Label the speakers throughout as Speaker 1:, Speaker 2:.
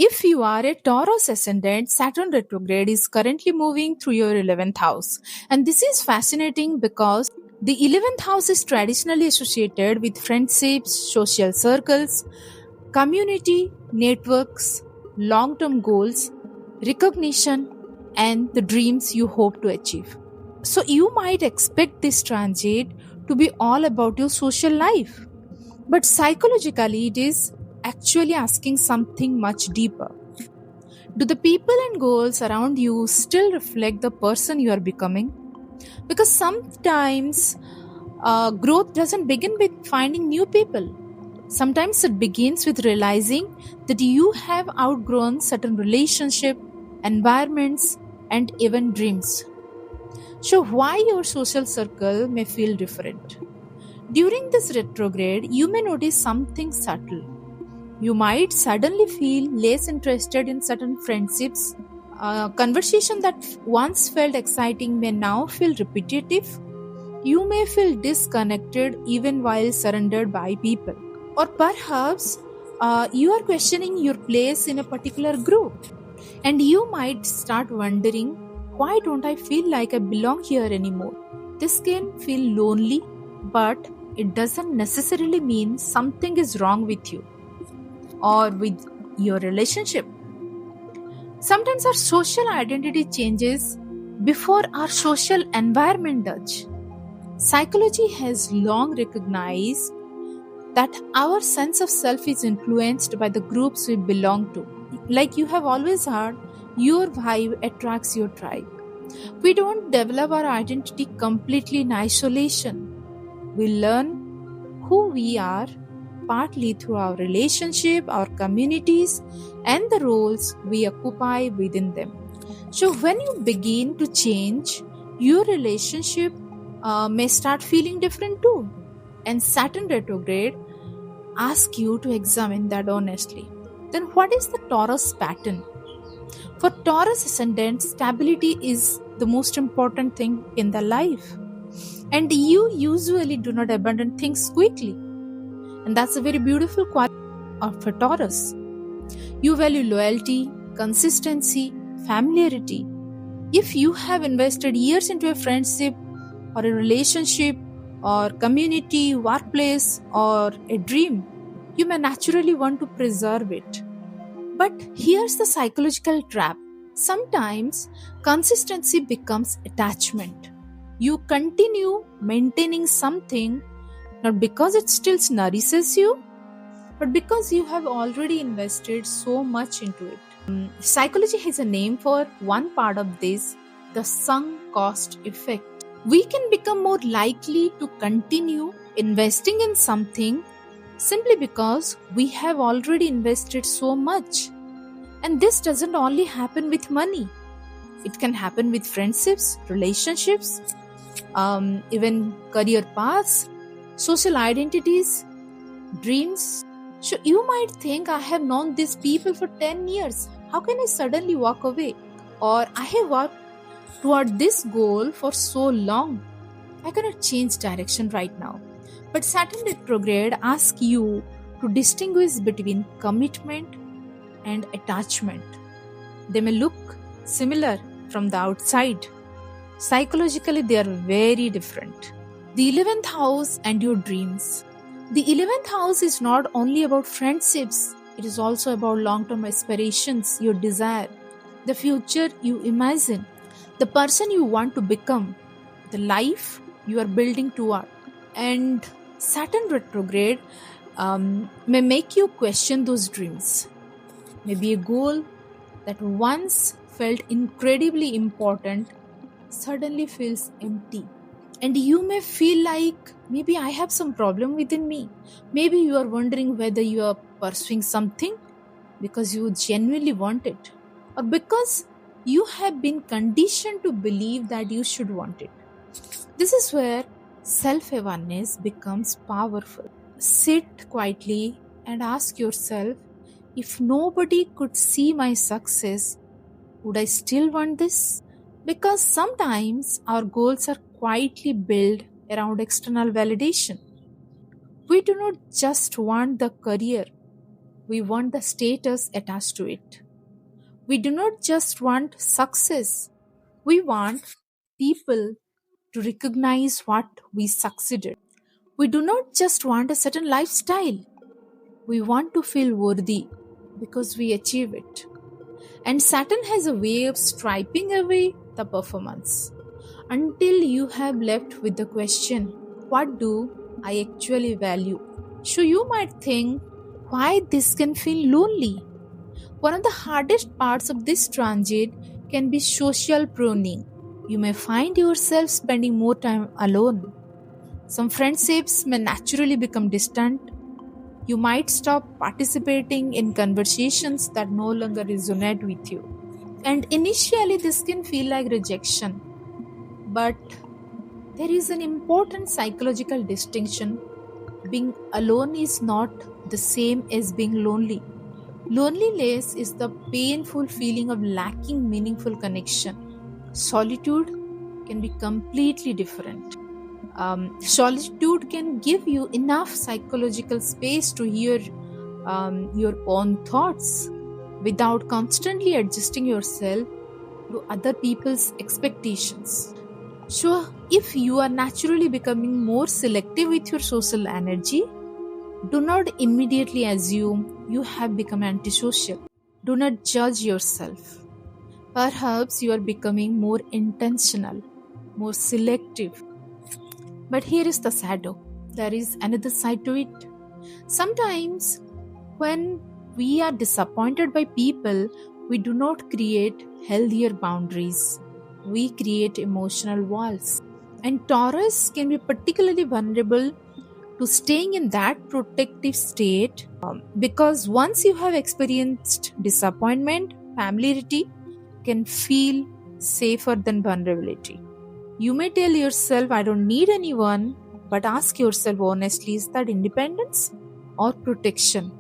Speaker 1: If you are a Taurus Ascendant, Saturn retrograde is currently moving through your 11th house. And this is fascinating because the 11th house is traditionally associated with friendships, social circles, community, networks, long term goals, recognition, and the dreams you hope to achieve. So, you might expect this transit to be all about your social life. But psychologically, it is actually asking something much deeper. Do the people and goals around you still reflect the person you are becoming? Because sometimes growth doesn't begin with finding new people. Sometimes it begins with realizing that you have outgrown certain relationships, environments, and even dreams. So, why your social circle may feel different? During this retrograde, you may notice something subtle. You might suddenly feel less interested in certain friendships. A conversation that once felt exciting may now feel repetitive. You may feel disconnected even while surrounded by people. Or perhaps you are questioning your place in a particular group. And you might start wondering, why don't I feel like I belong here anymore? This can feel lonely, but it doesn't necessarily mean something is wrong with you or with your relationship. Sometimes our social identity changes before our social environment does. Psychology has long recognized that our sense of self is influenced by the groups we belong to. Like you have always heard, your vibe attracts your tribe. We don't develop our identity completely in isolation. We learn who we are partly through our relationship, our communities, and the roles we occupy within them. So, when you begin to change, your relationship may start feeling different too. And Saturn retrograde asks you to examine that honestly. Then, what is the Taurus pattern? For Taurus ascendant, stability is the most important thing in the life. And you usually do not abandon things quickly. And that's a very beautiful quality of a Taurus. You value loyalty, consistency, familiarity. If you have invested years into a friendship or a relationship or community, workplace, or a dream, you may naturally want to preserve it. But here's the psychological trap. Sometimes consistency becomes attachment. You continue maintaining something not because it still nourishes you, but because you have already invested so much into it. Psychology has a name for one part of this, the sunk cost effect. We can become more likely to continue investing in something simply because we have already invested so much. And this doesn't only happen with money, it can happen with friendships, relationships, even career paths, social identities, dreams. So you might think, I have known these people for 10 years. How can I suddenly walk away? Or I have worked toward this goal for so long. I cannot change direction right now. But Saturn retrograde asks you to distinguish between commitment and attachment. They may look similar from the outside. Psychologically, they are very different. The 11th house and your dreams. The 11th house is not only about friendships, it is also about long-term aspirations, your desire, the future you imagine, the person you want to become, the life you are building toward. And Saturn retrograde may make you question those dreams. Maybe a goal that once felt incredibly important suddenly feels empty. And you may feel like, maybe I have some problem within me. Maybe you are wondering whether you are pursuing something because you genuinely want it, or because you have been conditioned to believe that you should want it. This is where self-awareness becomes powerful. Sit quietly and ask yourself, if nobody could see my success, would I still want this? Because sometimes our goals are quietly built around external validation. We do not just want the career, We want the status attached to it. We do not just want success, we want people to recognize what we succeeded. We do not just want a certain lifestyle, we want to feel worthy because we achieve it. And Saturn has a way of striping away the performance until you have left with the question, what do I actually value? So you might think, why this can feel lonely? One of the hardest parts of this transit can be social pruning. You may find yourself spending more time alone. Some friendships may naturally become distant. You might stop participating in conversations that no longer resonate with you. And initially, this can feel like rejection. But there is an important psychological distinction. Being alone is not the same as being lonely. Loneliness is the painful feeling of lacking meaningful connection. Solitude can be completely different. Solitude can give you enough psychological space to hear your own thoughts without constantly adjusting yourself to other people's expectations. So, if you are naturally becoming more selective with your social energy, do not immediately assume you have become antisocial. Do not judge yourself. Perhaps you are becoming more intentional, more selective. But here is the shadow. There is another side to it. Sometimes, when we are disappointed by people, we do not create healthier boundaries. We create emotional walls. And Taurus can be particularly vulnerable to staying in that protective state because once you have experienced disappointment, familiarity can feel safer than vulnerability. You may tell yourself, I don't need anyone, but ask yourself honestly, is that independence or protection?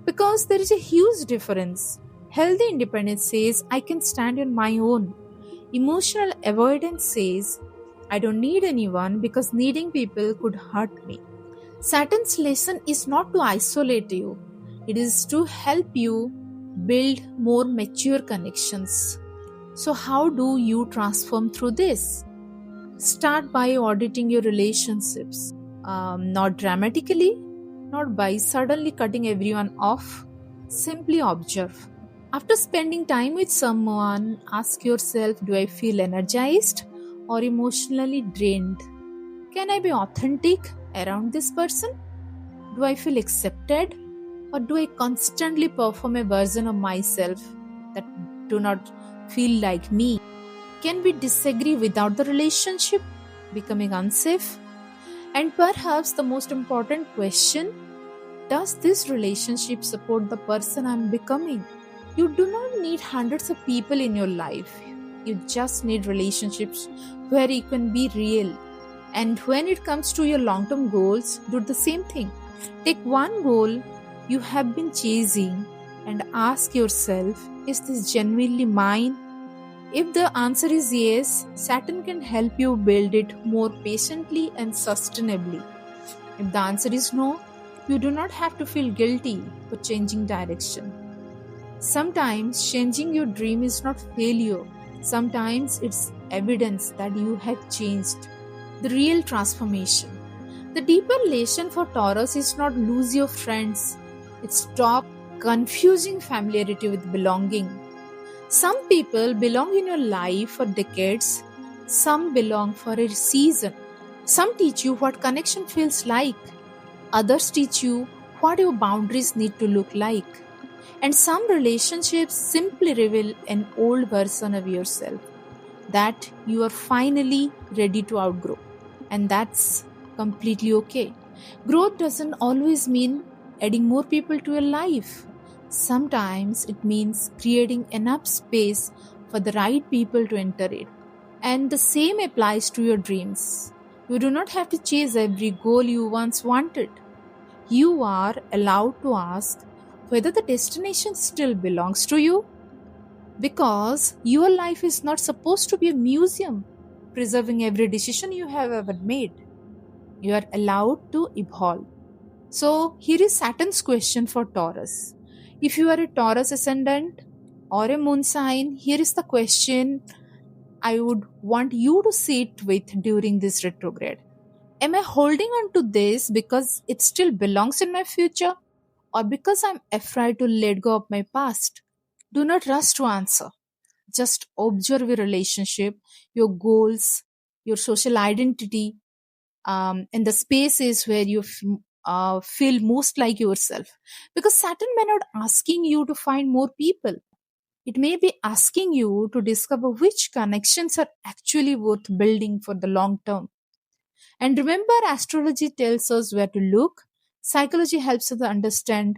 Speaker 1: Because there is a huge difference. Healthy independence says, I can stand on my own. Emotional avoidance says, I don't need anyone because needing people could hurt me. Saturn's lesson is not to isolate you, it is to help you build more mature connections. So, how do you transform through this? Start by auditing your relationships, not dramatically, not by suddenly cutting everyone off. Simply observe. After spending time with someone, ask yourself, do I feel energized or emotionally drained? Can I be authentic around this person? Do I feel accepted or do I constantly perform a version of myself that do not feel like me? Can we disagree without the relationship becoming unsafe? And perhaps the most important question, does this relationship support the person I'm becoming? You do not need hundreds of people in your life. You just need relationships where you can be real. And when it comes to your long-term goals, do the same thing. Take one goal you have been chasing and ask yourself, is this genuinely mine? If the answer is yes, Saturn can help you build it more patiently and sustainably. If the answer is no, you do not have to feel guilty for changing direction. Sometimes changing your dream is not failure. Sometimes it's evidence that you have changed. The real transformation. The deeper lesson for Taurus is not lose your friends. It's stop confusing familiarity with belonging. Some people belong in your life for decades. Some belong for a season. Some teach you what connection feels like. Others teach you what your boundaries need to look like. And some relationships simply reveal an old version of yourself that you are finally ready to outgrow. And that's completely okay. Growth doesn't always mean adding more people to your life. Sometimes it means creating enough space for the right people to enter it. And the same applies to your dreams. You do not have to chase every goal you once wanted. You are allowed to ask whether the destination still belongs to you. Because your life is not supposed to be a museum preserving every decision you have ever made. You are allowed to evolve. So here is Saturn's question for Taurus. If you are a Taurus ascendant or a moon sign, here is the question I would want you to sit with during this retrograde. Am I holding on to this because it still belongs in my future, or because I'm afraid to let go of my past? Do not rush to answer. Just observe your relationship, your goals, your social identity, and the spaces where you feel most like yourself. Because Saturn may not asking you to find more people. It may be asking you to discover which connections are actually worth building for the long term. And remember, astrology tells us where to look. Psychology helps us understand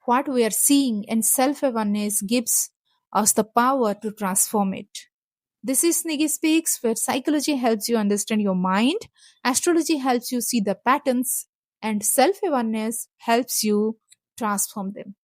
Speaker 1: what we are seeing, and self awareness gives us the power to transform it. This is Nigi Speaks, where psychology helps you understand your mind, astrology helps you see the patterns, and self awareness helps you transform them.